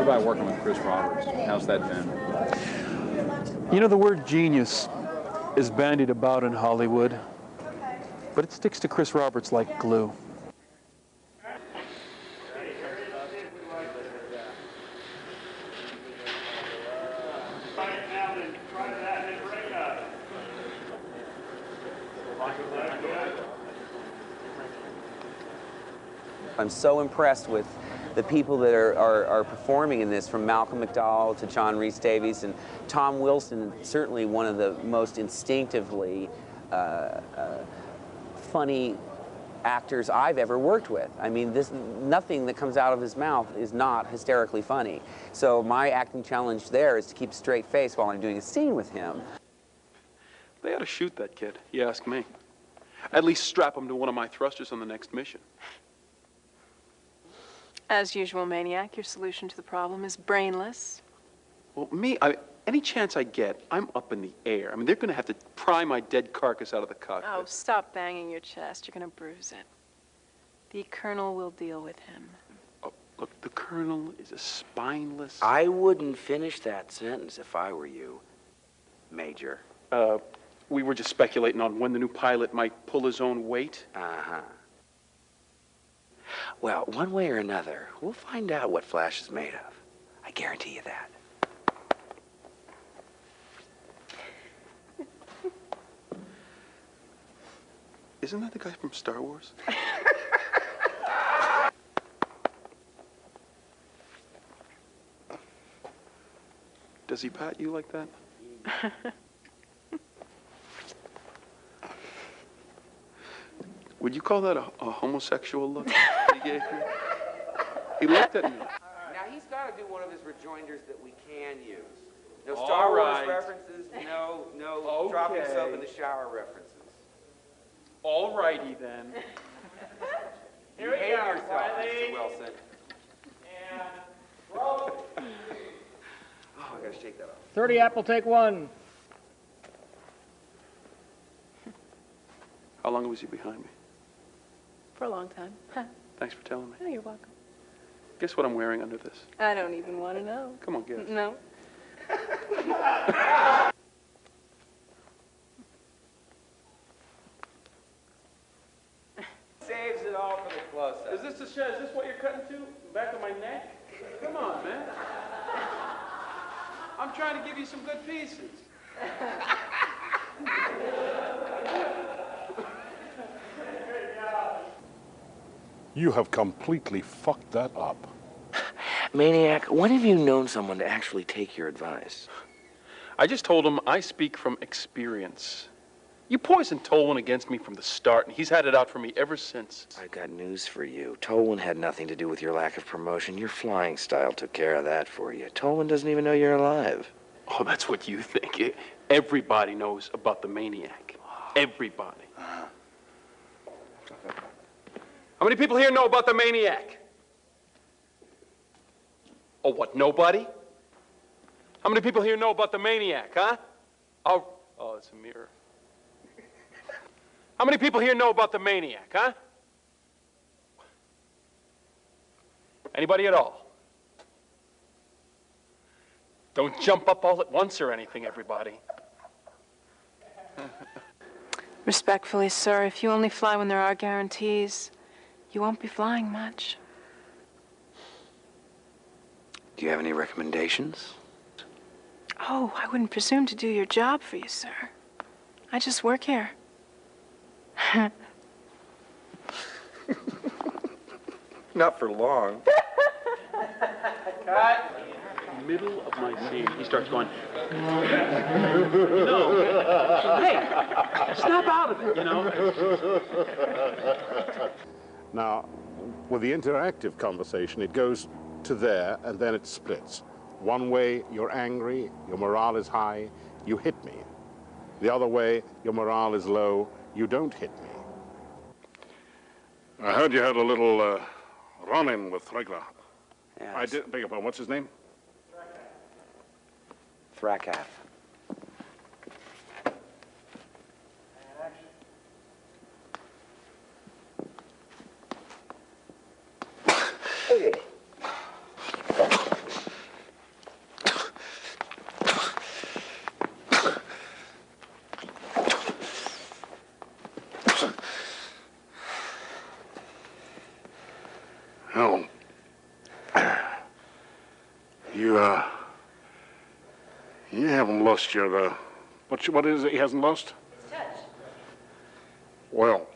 about working with Chris Roberts? How's that been? You know, the word genius is bandied about in Hollywood, but it sticks to Chris Roberts like glue. I'm so impressed with the people that are performing in this, from Malcolm McDowell to John Rhys Davies, and Tom Wilson, certainly one of the most instinctively funny actors I've ever worked with. I mean, nothing that comes out of his mouth is not hysterically funny. So my acting challenge there is to keep a straight face while I'm doing a scene with him. They ought to shoot that kid, you ask me. At least strap him to one of my thrusters on the next mission. As usual, Maniac, your solution to the problem is brainless. Well, any chance I get, I'm up in the air. I mean, they're going to have to pry my dead carcass out of the cockpit. Oh, stop banging your chest. You're going to bruise it. The Colonel will deal with him. Oh, look, the Colonel is a spineless... I wouldn't finish that sentence if I were you, Major. We were just speculating on when the new pilot might pull his own weight. Uh-huh. Well, one way or another, we'll find out what Flash is made of. I guarantee you that. Isn't that the guy from Star Wars? Does he pat you like that? Would you call that a homosexual look? He looked at me. Now, he's got to do one of his rejoinders that we can use. No Star Wars references, no dropping soap in the shower references. All righty, then. Here we go, yourself, Mr. Wilson. And roll. Oh, I got to shake that off. 30 Apple, take one. How long was he behind me? For a long time. Thanks for telling me. Oh, you're welcome. Guess what I'm wearing under this? I don't even want to know. Come on, guess. No. Saves it all for the close-up. Is this what you're cutting to? Back of my neck? Come on, man. I'm trying to give you some good pieces. You have completely fucked that up. Maniac, when have you known someone to actually take your advice? I just told him I speak from experience. You poisoned Tolwyn against me from the start, and he's had it out for me ever since. I've got news for you. Tolwyn had nothing to do with your lack of promotion. Your flying style took care of that for you. Tolwyn doesn't even know you're alive. Oh, that's what you think. Everybody knows about the Maniac. Everybody. How many people here know about the Maniac? Oh, what, nobody? How many people here know about the Maniac, huh? Oh, it's a mirror. How many people here know about the Maniac, huh? Anybody at all? Don't jump up all at once or anything, everybody. Respectfully, sir, if you only fly when there are guarantees, you won't be flying much. Do you have any recommendations? Oh, I wouldn't presume to do your job for you, sir. I just work here. Not for long. Cut. Middle of my scene, he starts going, hey, snap out of it, Now, with the interactive conversation, it goes to there, and then it splits. One way, you're angry, your morale is high, you hit me. The other way, your morale is low, you don't hit me. I heard you had a little run-in with Thregler. Yes. I did, beg your pardon, what's his name? Thrakath. You haven't lost your, what is it he hasn't lost? His touch. Well.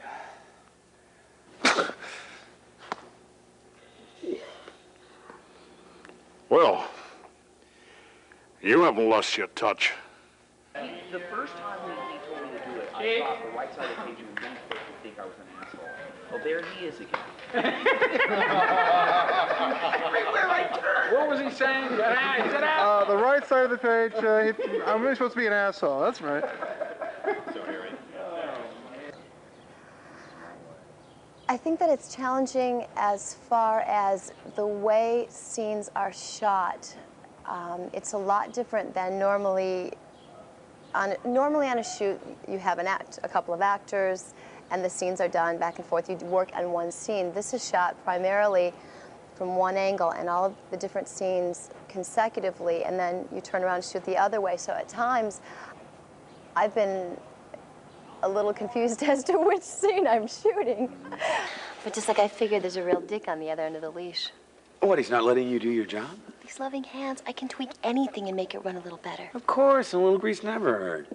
Well, you haven't lost your touch. The first time he told me to do it, I thought the right side of the page was going to think I was an asshole. Well, there he is again. What was he saying? Get out! The right side of the page, I'm really supposed to be an asshole. That's right. I think that it's challenging as far as the way scenes are shot. It's a lot different than normally on a shoot. You have a couple of actors, and the scenes are done back and forth. You work on one scene. This is shot primarily from one angle, and all of the different scenes consecutively, and then you turn around and shoot the other way. So at times, I've been a little confused as to which scene I'm shooting. But just like I figured there's a real dick on the other end of the leash. What, he's not letting you do your job? These loving hands, I can tweak anything and make it run a little better. Of course, a little grease never hurt.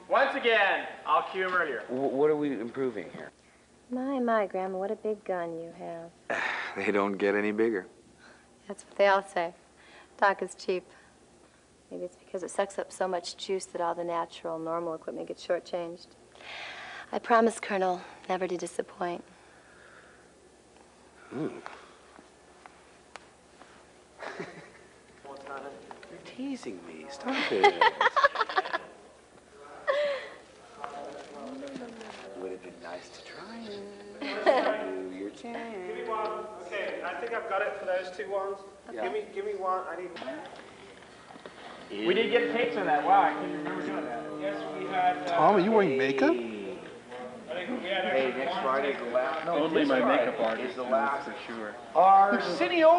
Once again, I'll cue him earlier. What are we improving here? My, Grandma, what a big gun you have. They don't get any bigger. That's what they all say. Talk is cheap. Maybe it's because it sucks up so much juice that all the natural, normal equipment gets shortchanged. I promise, Colonel, never to disappoint. You're teasing me. Stop it. Would have been nice to try it. Do your chance. Give me one. Okay, I think I've got it for those two ones. Okay. Give me one. I need one. We did get takes on that. Wow, I can't remember doing that. Yes, we had. Tom, are you wearing makeup? Hey, next Friday's the last. No, only my makeup artist is the last for sure. Arsenio!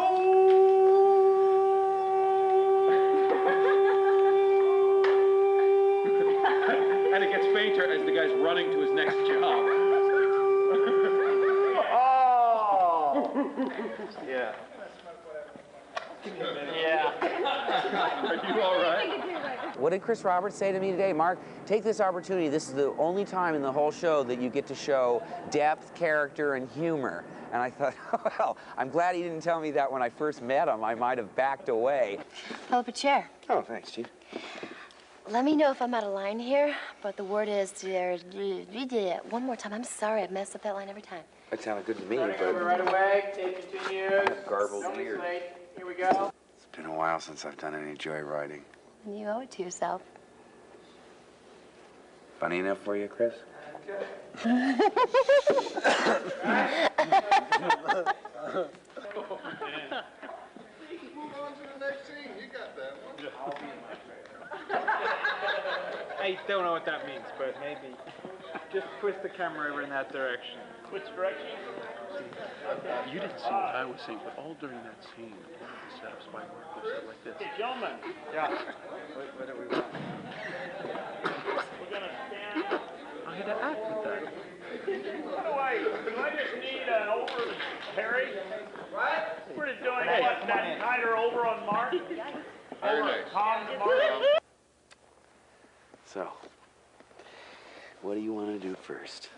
And it gets fainter as the guy's running to his next job. Oh! Yeah. Yeah. Are you all right? What did Chris Roberts say to me today? Mark, take this opportunity. This is the only time in the whole show that you get to show depth, character, and humor. And I thought, well, I'm glad he didn't tell me that when I first met him. I might have backed away. Pull up a chair. Oh, thanks, Chief. Let me know if I'm out of line here, but the word is there's... One more time. I'm sorry. I've messed up that line every time. That sounded good to me, Starting but over right away. Take continues. garbled Nobody's ears. late. Here we go. It's been a while since I've done any joyriding. And you owe it to yourself. Funny enough for you, Chris? I don't know what that means, but maybe. Just twist the camera over in that direction. Which direction? You didn't see what I was seeing, but all during that scene, one of the setups by Mark was set like this. Hey, gentlemen. Yeah. What do we want? We're going to stand. I had to act with that. Do I just need an over Harry? What? We're just doing that tighter over on Mark. Over Tom to Mark. So, what do you want to do first?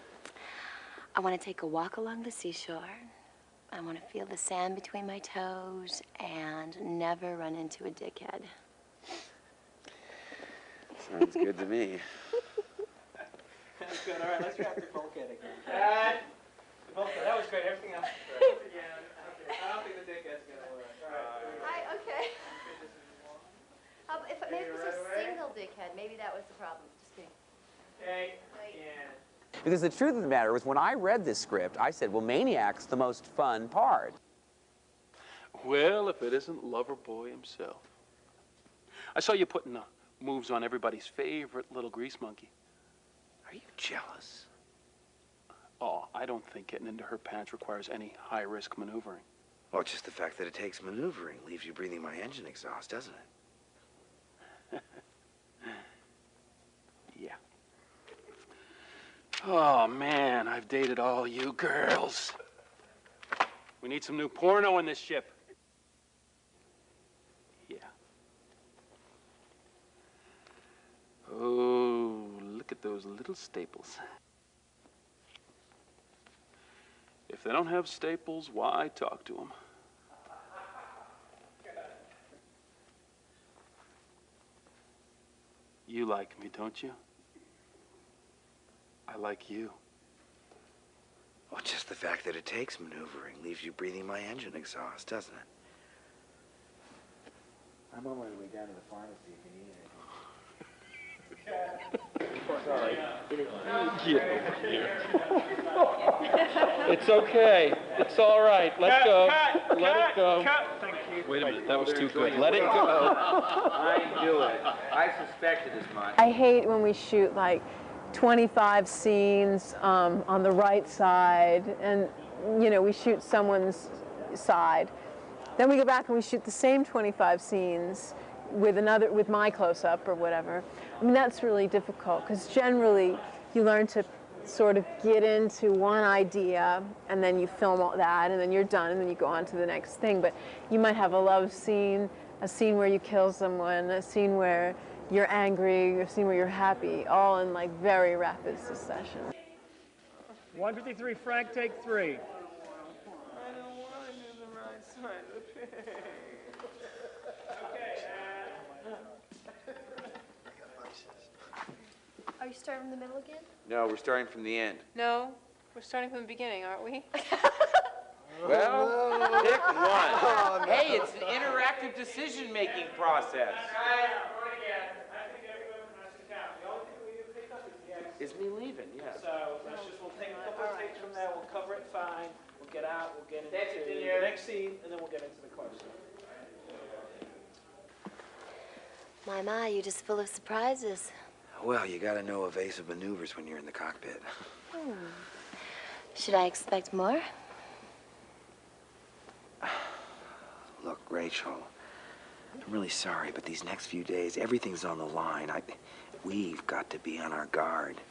I want to take a walk along the seashore. I want to feel the sand between my toes and never run into a dickhead. Sounds good to me. That's good. All right, let's wrap the bulkhead again. That was great. Everything else was great. I don't think the dickhead's going to work. All right. Okay. If maybe it was a single dickhead, maybe that was the problem. Just kidding. Okay. Yeah. Because the truth of the matter was, when I read this script, I said, well, Maniac's the most fun part. Well, if it isn't Loverboy himself. I saw you putting moves on everybody's favorite little grease monkey. Are you jealous? Oh, I don't think getting into her pants requires any high-risk maneuvering. Well, just the fact that it takes maneuvering leaves you breathing my engine exhaust, doesn't it? Yeah. Oh, man, I've dated all you girls. We need some new porno in this ship. those little staples. If they don't have staples, why talk to them? You like me, don't you? I like you. Well, just the fact that it takes maneuvering leaves you breathing my engine exhaust, doesn't it? I'm on my way down to the pharmacy if you need anything. Get over here. It's okay. It's all right. Let go. Let it go. Thank you. Wait a minute. That was too good. Let it go. I knew it. I suspected as much. I hate when we shoot like 25 scenes on the right side, and you know, we shoot someone's side. Then we go back and we shoot the same 25 scenes with my close-up or whatever. I mean, that's really difficult because generally you learn to sort of get into one idea and then you film all that and then you're done and then you go on to the next thing. But you might have a love scene, a scene where you kill someone, a scene where you're angry, a scene where you're happy, all in like very rapid succession. 153, Frank, take 3. I don't want to do the right side of the pig. Are you starting from the middle again? No, we're starting from the end. No, we're starting from the beginning, aren't we? Well, pick one. Hey, it's an interactive decision-making process. Is me leaving, yeah. So we'll take a couple of takes from there, we'll cover it fine, we'll get out, we'll get into the next scene, and then we'll get into the close-up. My, you're just full of surprises. Well, you gotta know evasive maneuvers when you're in the cockpit. Should I expect more? Look, Rachel, I'm really sorry, but these next few days, everything's on the line. We've got to be on our guard.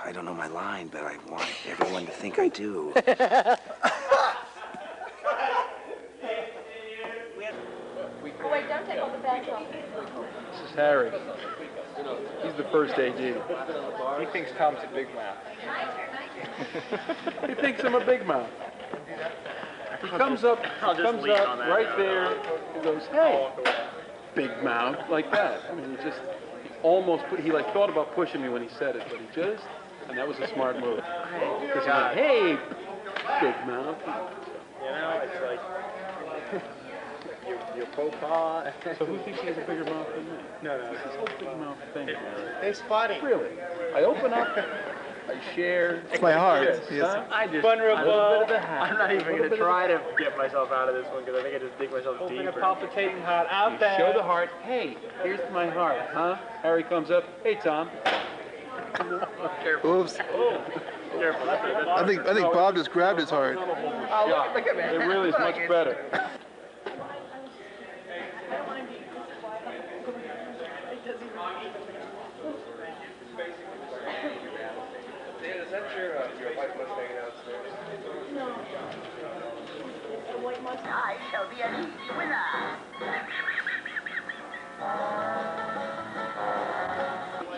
I don't know my line, but I want everyone to think I do. Oh, wait, don't take all the bags off. This is Harry. He's the first AD. He thinks Tom's a big mouth. He thinks I'm a big mouth. He comes up right there and goes, hey, big mouth, like that. I mean, he almost thought about pushing me when he said it, but and that was a smart move. Because he went, hey, big mouth. You know, it's like your faux pas. So who thinks he has a bigger mouth than me? No. It's this whole big mouth thing. It's funny. Really? I open up, I share. It's my heart. Yes. I just Vulnerable. I'm not even going to try to get myself out of this one because I think I just dig myself Open deeper. a palpitating heart out there. Show the heart. Hey, here's my heart, huh? Harry comes up. Hey, Tom. Oops. Careful. I think Bob just grabbed his heart. Yeah, look at me. It really is much better. Is that your white Mustang downstairs? No. The white Mustang. I shall be an easy winner.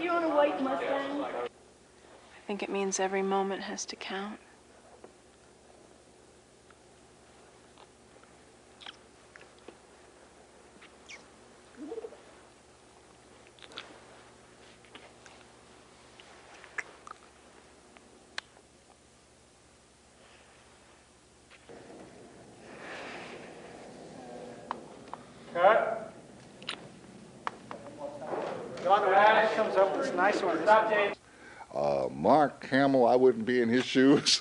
You own a white Mustang? I think it means every moment has to count. Cut. John, the rat comes up with this nice one. Stop, James. Mark Hamill, I wouldn't be in his shoes.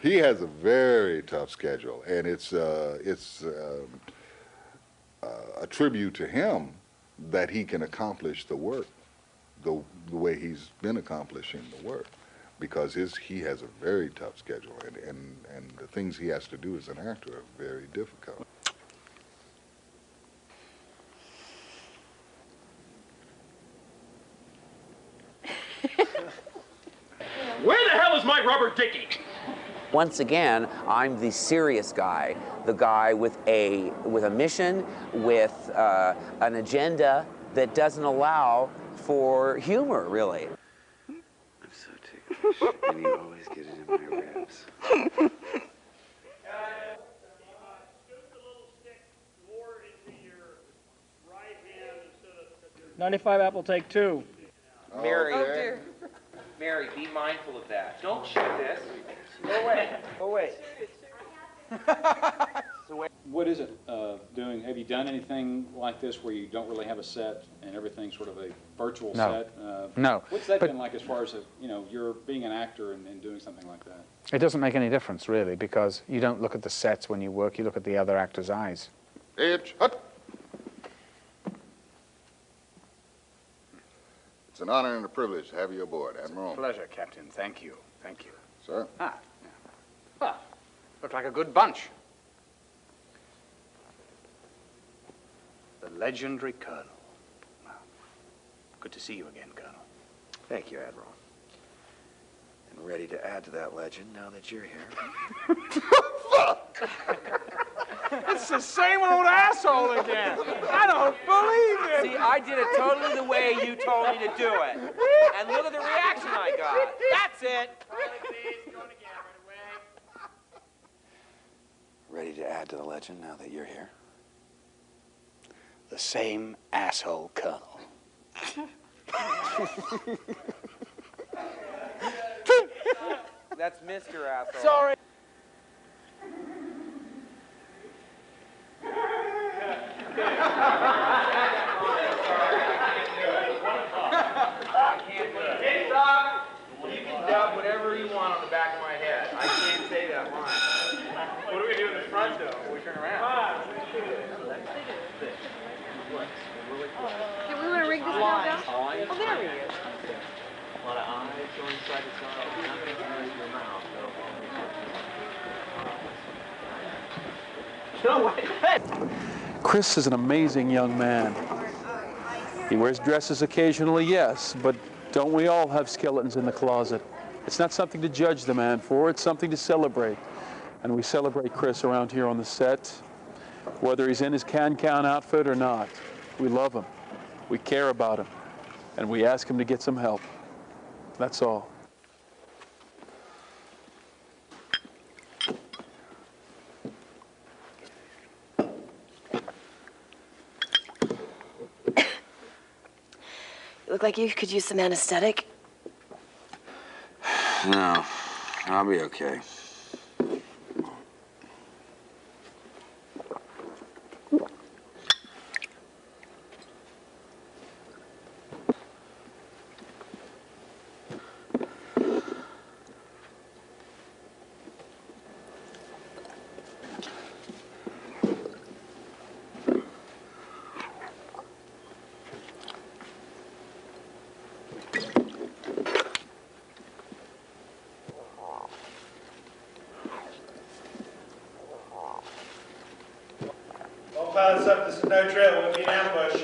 He has a very tough schedule, and it's a tribute to him that he can accomplish the work the way he's been accomplishing the work, because he has a very tough schedule, and the things he has to do as an actor are very difficult. Where the hell is my rubber dickie? Once again, I'm the serious guy, the guy with a mission, with an agenda that doesn't allow for humor, really. I'm so ticklish, and you always get it in my ribs. 95 Apple, take 2. Mary, Oh, dear. Mary, be mindful of that. Don't shoot this. Go away. Go away. What is it doing? Have you done anything like this where you don't really have a set and everything's sort of a virtual No. set? No. What's that But- been like as far as, you're being an actor and doing something like that? It doesn't make any difference, really, because you don't look at the sets when you work, you look at the other actor's eyes. It's an honor and a privilege to have you aboard, Admiral. Pleasure, Captain. Thank you. Thank you. Sir? Ah, yeah. Well, look like a good bunch. The legendary Colonel. Well, good to see you again, Colonel. Thank you, Admiral. And ready to add to that legend now that you're here. It's the same old asshole again. I don't believe it. See, I did it totally the way you told me to do it. And look at the reaction I got. That's it. Ready to add to the legend now that you're here? The same asshole Colonel. That's Mr. Asshole. Sorry. Hey, Doc, you can dub whatever you want on the back of my head. I can't say that line. What do we do in the front, though, when we turn around? Do we want to rig this now, Bill? Oh, there he is. A lot of eyes going side to side. Nothing can move your mouth, Chris is an amazing young man. He wears dresses occasionally, yes, but don't we all have skeletons in the closet? It's not something to judge the man for, it's something to celebrate. And we celebrate Chris around here on the set, whether he's in his can-can outfit or not. We love him, we care about him, and we ask him to get some help. That's all. You look like you could use some anesthetic. No, I'll be okay. All pilots up, this is no drill, we'll be in ambush.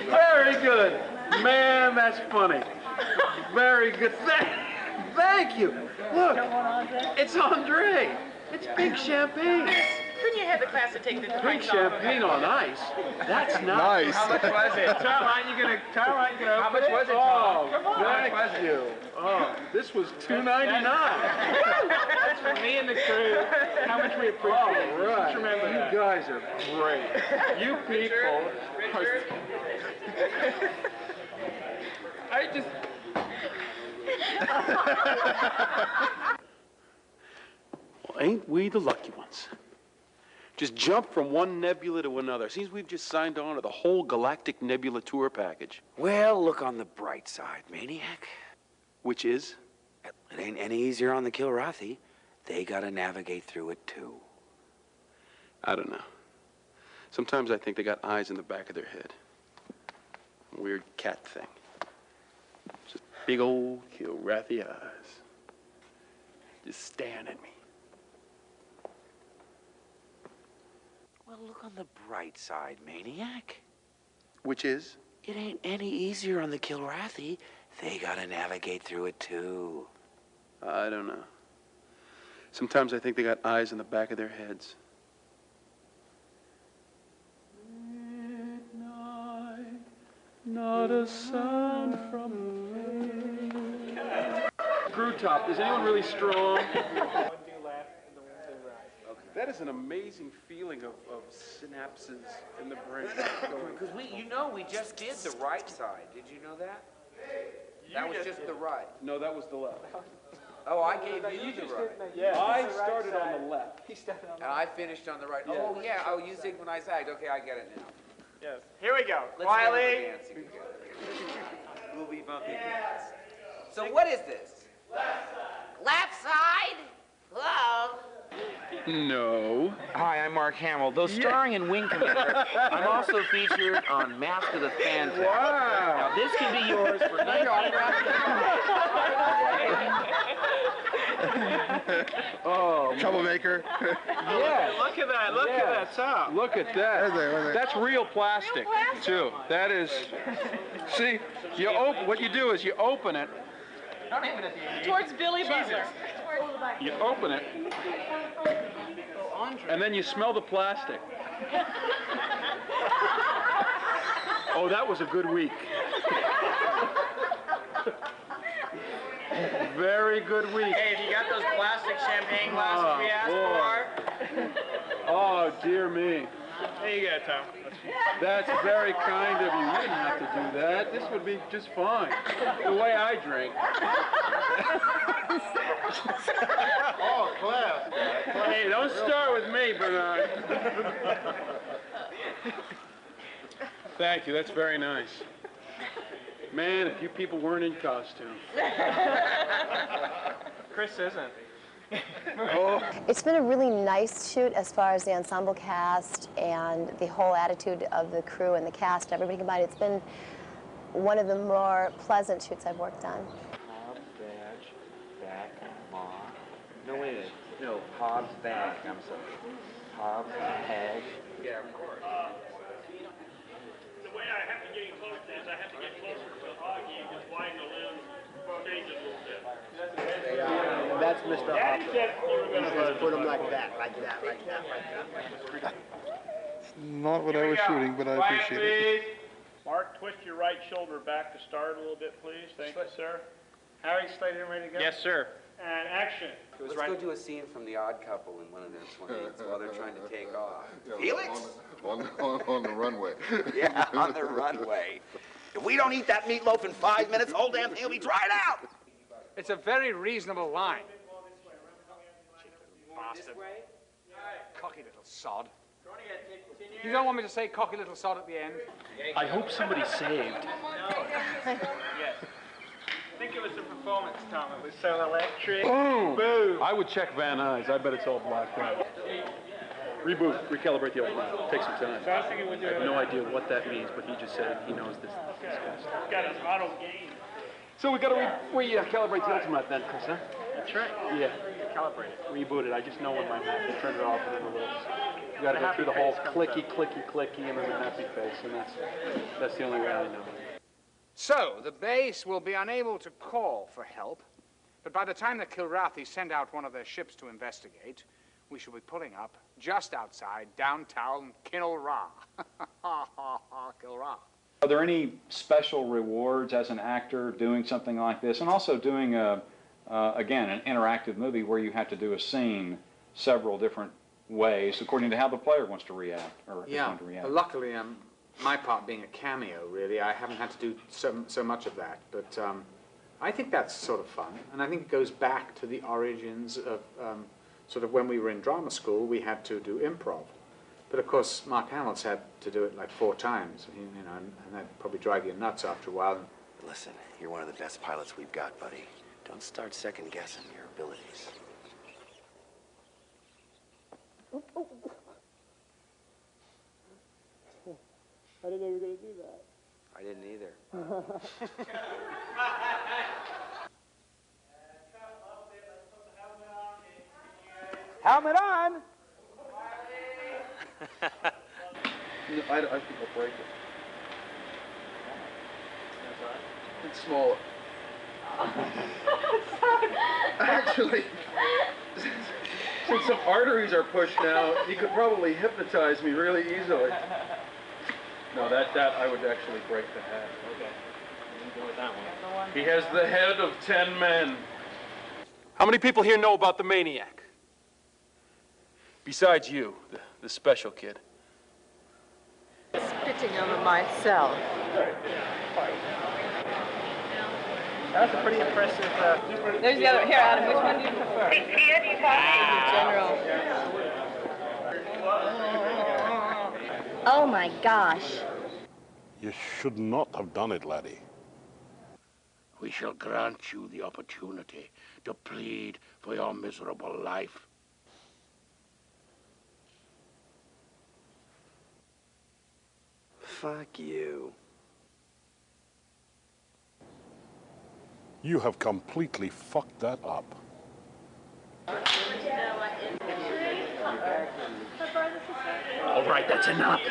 Very good. Man, that's funny. Very good. Thank you. Look, it's Andre. It's big champagne. Couldn't you have the class to take the Big champagne on ice. That's nice. How much was it? Tom, aren't you gonna How open much was it, Tom? Oh, Come on. thank you. Oh, this was $2.99. That's for me and the crew. How much we appreciate it. All right. Just remember You that. guys are great. You people are... I just... Well, ain't we the lucky ones? Just jump from one nebula to another. Seems we've just signed on to the whole Galactic Nebula tour package. Well, look on the bright side, Maniac. Which is? It ain't any easier on the Kilrathi. They gotta navigate through it, too. I don't know. Sometimes I think they got eyes in the back of their head. Weird cat thing. Just big old Kilrathi eyes. Just staring at me. Well, look on the bright side, Maniac. Which is? It ain't any easier on the Kilrathi. They gotta navigate through it too. I don't know. Sometimes I think they got eyes in the back of their heads. Midnight, not a sound from the Screw top. Is anyone really strong? That is an amazing feeling of synapses in the brain. Because we just did the right side. Did you know that? That was just the right. No, that was the left. Oh, I gave you the right. Yeah, I started on the left. And I finished on the right. Yeah. Oh, yeah. Oh, you zigged when I zagged. Okay, I get it now. Yes. Here we go. Let's Quietly. dancing together. We'll be bumping hands. So what is this? Left side? Hello? No. Hi, I'm Mark Hamill. Though starring in Wing Commander, I'm also featured on Mask of the Phantom. Wow. Now, this can be yours for Oh, troublemaker. Yeah. Look at that. Look at that top. Look at that. That's real plastic, too. That is. See, what you do is you open it. Don't aim it at the end. Towards Billy Butler. You open it, and then you smell the plastic. Oh, that was a good week. Very good week. Hey, if you got those plastic champagne glasses we asked for. Oh, dear me. There you go, Tom. That's very kind of you. You didn't have to do that. This would be just fine. The way I drink. Oh, class. Hey, don't start with me, Bernard. Thank you. That's very nice. Man, if you people weren't in costume. Chris isn't. Oh. It's been a really nice shoot as far as the ensemble cast and the whole attitude of the crew and the cast, everybody combined. It's been one of the more pleasant shoots I've worked on. Hobbs, badge, back, maw. No, wait a minute. No, Hobbs, back. I'm sorry. Hobbs, hag. Yeah, of course. The way I have to get close is I have to get closer to the hog. You just widen the limb, change it a little bit. That's Mr. Daddy Hopper. said you were going to Just put him like that, like that, like that, like that. It's not what I was shooting, but I appreciate it. Mark, twist your right shoulder back to start a little bit, please. Thank you, sir. Harry, slated and ready to go? Yes, sir. And action. Let's go do a scene from The Odd Couple in one of their planes while they're trying to take off. Felix? On the runway. Yeah, on the runway. If we don't eat that meatloaf in 5 minutes, the whole damn thing will be dried out. It's a very reasonable line. Bastard. Cocky little sod. You don't want me to say cocky little sod at the end? I hope somebody's saved. Yes. Think it was the performance, Tom. It was so electric. Boom! Boom! I would check Van Nuys. I bet it's all blacked out. Reboot, recalibrate the old line. Take some time. So I was thinking we'd do I have it. no idea what that means, but he just said he knows this stuff. Got his auto gain. So we got to calibrate the Ultimate then, Chris, huh? That's right. Yeah. Calibrate it. Reboot it. I just know when my happy turn it off and then the little. You got to go through the whole clicky, clicky, clicky, and then the happy face, and that's the only way I know. So, the base will be unable to call for help, but by the time the Kilrathi send out one of their ships to investigate, we shall be pulling up just outside downtown Kilra. Kilra. Are there any special rewards as an actor doing something like this, and also doing again, an interactive movie where you have to do a scene several different ways according to how the player wants to react or is going to react? Luckily, my part being a cameo, really, I haven't had to do so much of that, but I think that's sort of fun, and I think it goes back to the origins of sort of when we were in drama school, we had to do improv. But of course, Mark Hamill's had to do it like 4 times, you know, and that'd probably drive you nuts after a while. Listen, you're one of the best pilots we've got, buddy. Don't start second-guessing your abilities. I didn't know you were going to do that. I didn't either. Helmet on! No, I think I'll break it. It's smaller. Actually, since some arteries are pushed now, he could probably hypnotize me really easily. No, that I would actually break the head. Okay. Go with that one. He has the head of 10 men. How many people here know about the maniac? Besides you, the special kid. Spitting over myself. That's a pretty impressive. There's the other. Here, Adam, which one do you prefer? General. Oh my gosh. You should not have done it, laddie. We shall grant you the opportunity to plead for your miserable life. Fuck you. You have completely fucked that up. All right, that's enough.